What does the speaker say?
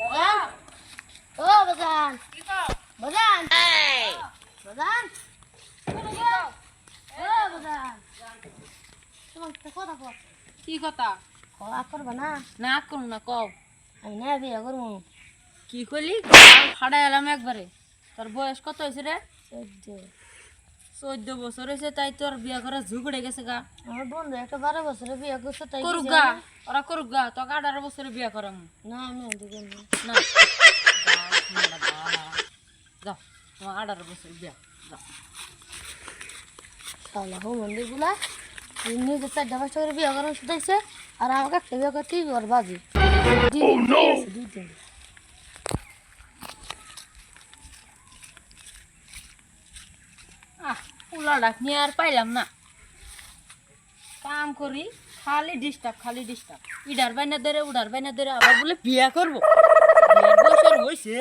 ও বাজান বাজান বাজান ও বাজান তোমার একটা কথা কও কি কথা? কওয়া করবা না না করুন না কও। আমি না বিয়ে করবো কি করলি? ফাড়াই এলাম একবারে। তোর বয়স কত হয়েছে রে? 14 বছর হয়েছে, তাই তোর বিয়া করা ঝুঁকড়ে গেছে গা। আমার বন্ধু একটা 12 বছরে বিয়ে করছে তাই করুক কিছু গা, হয় না। ওরা করুক গা, তোকে 18 বছরে বিয়া করাম না আমি ওদিকে না না। যাও, তোমার 18 বছর বিয়া যাও। শালা হো মন্দির গুলা নিজে 4-5 করে বিয়ে করার শুধাইছে আর আমাকে একটা বিয়ে করতে ওর বাজি দুই দিন পুলা ডাক নিয়ে আর পাইলাম না। কাম করি খালি ডিস্টার্ব ইডার বাইনা ধরে উডার বাইনা ধরে আবার বলে বিয়া করবো। বিয়ার বছর হয়েছে